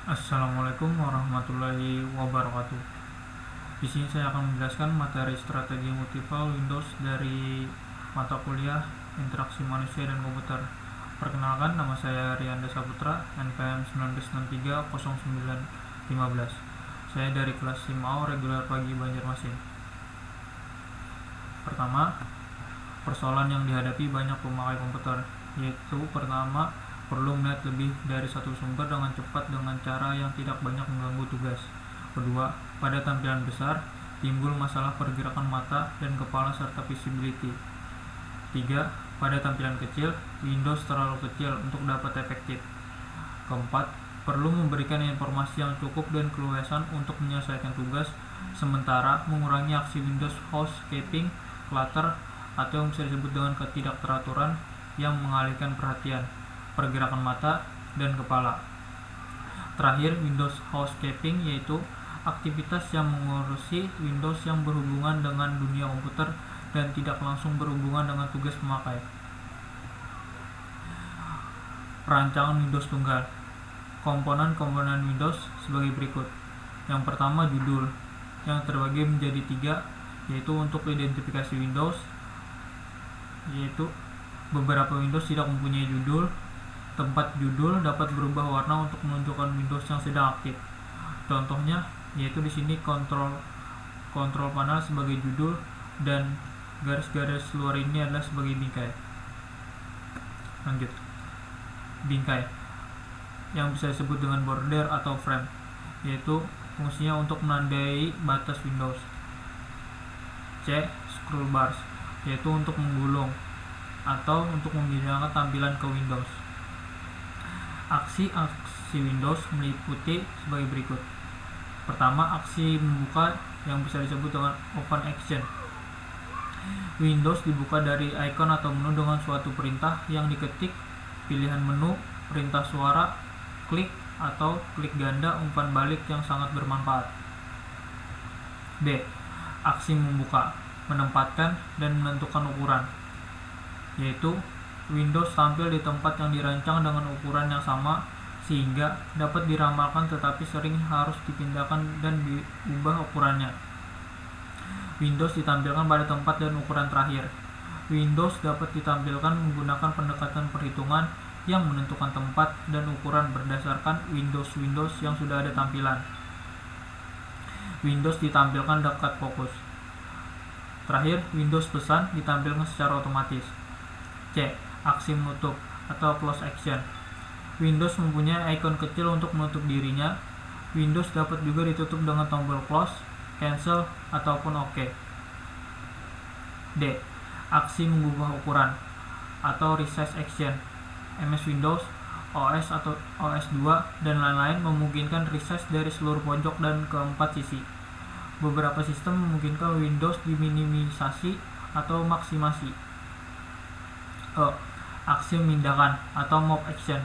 Assalamualaikum warahmatullahi wabarakatuh. Di sini saya akan menjelaskan materi strategi multiple Windows dari mata kuliah Interaksi Manusia dan Komputer. Perkenalkan, nama saya Rianda Saputra, NPM 19630915. Saya dari kelas SIMAO reguler pagi Banjarmasin. Pertama, persoalan yang dihadapi banyak pemakai komputer, yaitu pertama, perlu melihat lebih dari satu sumber dengan cepat dengan cara yang tidak banyak mengganggu tugas. Kedua, pada tampilan besar, timbul masalah pergerakan mata dan kepala serta visibility. Tiga, pada tampilan kecil, Windows terlalu kecil untuk dapat efektif. Keempat, perlu memberikan informasi yang cukup dan keluasan untuk menyelesaikan tugas, sementara mengurangi aksi Windows housekeeping, clutter, atau yang bisa disebut dengan ketidakteraturan yang mengalihkan perhatian, pergerakan mata, dan kepala. Terakhir, Windows housekeeping yaitu aktivitas yang mengurusi Windows yang berhubungan dengan dunia komputer dan tidak langsung berhubungan dengan tugas pemakai. Perancangan Windows tunggal. Komponen-komponen Windows sebagai berikut. Yang pertama, judul, yang terbagi menjadi 3, yaitu untuk identifikasi Windows, yaitu beberapa Windows tidak mempunyai judul. Tempat judul dapat berubah warna untuk menunjukkan Windows yang sedang aktif. Contohnya yaitu di sini kontrol panel sebagai judul dan garis-garis luar ini adalah sebagai bingkai. Lanjut. Bingkai yang bisa disebut dengan border atau frame, yaitu fungsinya untuk menandai batas Windows. C. Scroll bars, yaitu untuk menggulung atau untuk memindahkan tampilan ke Windows. Aksi Windows meliputi sebagai berikut. Pertama, aksi membuka yang bisa disebut dengan open action. Windows dibuka dari icon atau menu dengan suatu perintah yang diketik, pilihan menu, perintah suara, klik, atau klik ganda umpan balik yang sangat bermanfaat. B. Aksi membuka, menempatkan dan menentukan ukuran, yaitu Windows tampil di tempat yang dirancang dengan ukuran yang sama sehingga dapat diramalkan tetapi sering harus dipindahkan dan diubah ukurannya. Windows ditampilkan pada tempat dan ukuran terakhir. Windows dapat ditampilkan menggunakan pendekatan perhitungan yang menentukan tempat dan ukuran berdasarkan Windows yang sudah ada tampilan. Windows ditampilkan dekat fokus. Terakhir, Windows pesan ditampilkan secara otomatis. C. Aksi menutup atau close action. Windows mempunyai ikon kecil untuk menutup dirinya. Windows dapat juga ditutup dengan tombol close, cancel, ataupun OK. D. Aksi mengubah ukuran atau resize action. MS Windows, OS atau OS2 dan lain-lain memungkinkan resize dari seluruh pojok dan keempat sisi. Beberapa sistem memungkinkan Windows diminimisasi atau maksimasi. Aksi memindahkan atau move action.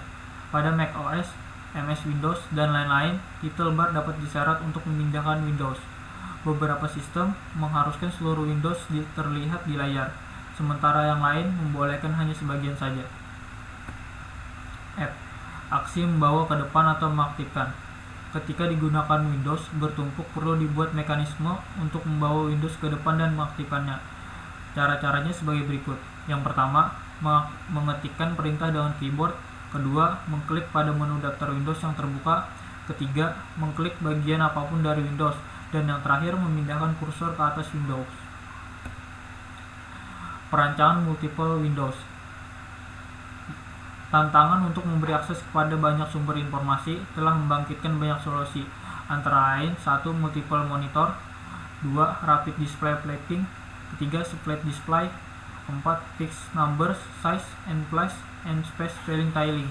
Pada Mac OS, MS Windows, dan lain-lain, title bar dapat disyarat untuk memindahkan Windows. Beberapa sistem mengharuskan seluruh Windows terlihat di layar, sementara yang lain membolehkan hanya sebagian saja. F. Aksi membawa ke depan atau mengaktifkan. Ketika digunakan Windows bertumpuk, perlu dibuat mekanisme untuk membawa Windows ke depan dan mengaktifkannya. Cara-caranya sebagai berikut. Yang pertama, mengetikkan perintah dengan keyboard. Kedua, mengklik pada menu daftar Windows yang terbuka. Ketiga, mengklik bagian apapun dari Windows. Dan yang terakhir, memindahkan kursor ke atas Windows. Perancangan multiple Windows. Tantangan untuk memberi akses kepada banyak sumber informasi telah membangkitkan banyak solusi, antara lain 1. Multiple monitor, 2. Rapid display flapping, 3. split display, 4. Fixed numbers, size, and flash and space filling tiling,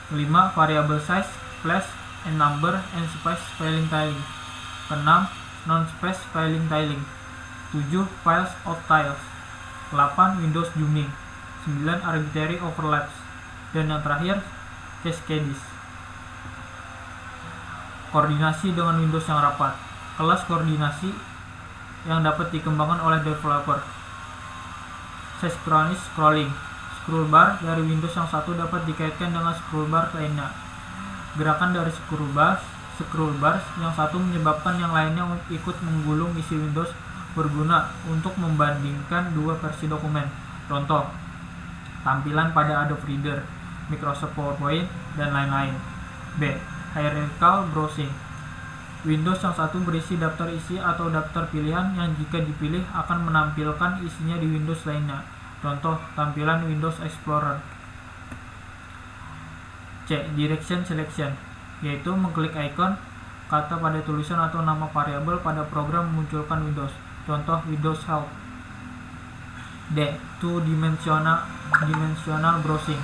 5. Variable size, flash, and number and space filling tiling, 6. Non-space filling tiling, 7. Files of tiles, 8. Windows zooming, 9. Arbitrary overlaps, dan yang terakhir cascades. Koordinasi dengan Windows yang rapat. Kelas koordinasi yang dapat dikembangkan oleh developer. Synchronous scrolling. Scroll bar dari Windows yang satu dapat dikaitkan dengan scroll bar lainnya. Gerakan dari scroll bars yang satu menyebabkan yang lainnya ikut menggulung isi Windows berguna untuk membandingkan dua versi dokumen. Contoh, tampilan pada Adobe Reader, Microsoft PowerPoint, dan lain-lain. B. Hierarchical browsing. Windows yang satu berisi daftar isi atau daftar pilihan yang jika dipilih akan menampilkan isinya di Windows lainnya. Contoh, tampilan Windows Explorer. C. Direction selection, yaitu mengklik ikon, kata pada tulisan atau nama variabel pada program memunculkan Windows. Contoh, Windows Help. D. Two-dimensional browsing,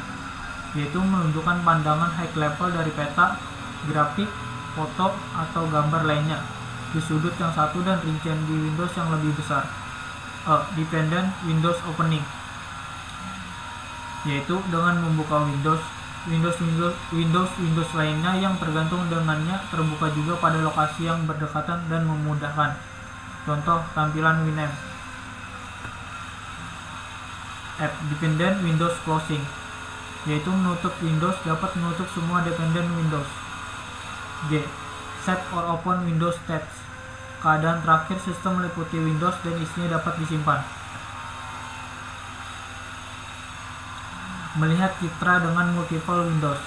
yaitu menunjukkan pandangan high level dari peta, grafik, foto, atau gambar lainnya di sudut yang satu dan rincian di Windows yang lebih besar. E. Dependent Windows Opening, yaitu dengan membuka Windows lainnya yang tergantung dengannya terbuka juga pada lokasi yang berdekatan dan memudahkan. Contoh, tampilan Winamp. F. Dependent Windows Closing, yaitu menutup Windows dapat menutup semua dependent Windows. G. Set or Open Windows Tabs, keadaan terakhir sistem meliputi Windows dan isinya dapat disimpan. Melihat citra dengan multiple Windows.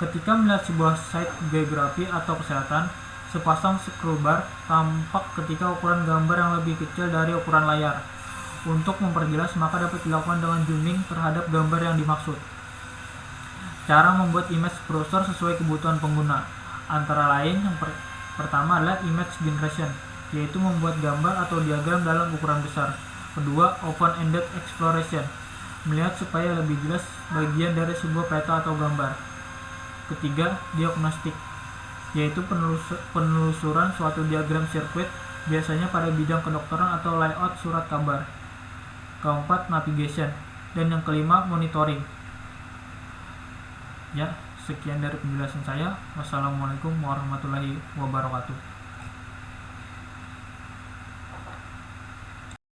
Ketika melihat sebuah site geografi atau kesehatan, sepasang scroll bar tampak ketika ukuran gambar yang lebih kecil dari ukuran layar. Untuk memperjelas, maka dapat dilakukan dengan zooming terhadap gambar yang dimaksud. Cara membuat image browser sesuai kebutuhan pengguna. Antara lain, yang pertama adalah image generation, yaitu membuat gambar atau diagram dalam ukuran besar. Kedua, open-ended exploration, melihat supaya lebih jelas bagian dari sebuah peta atau gambar. Ketiga, diagnostik, yaitu penelusuran suatu diagram sirkuit, biasanya pada bidang kedokteran atau layout surat kabar. Keempat, navigation, dan yang kelima, monitoring. Ya, sekian dari penjelasan saya. Wassalamualaikum warahmatullahi wabarakatuh.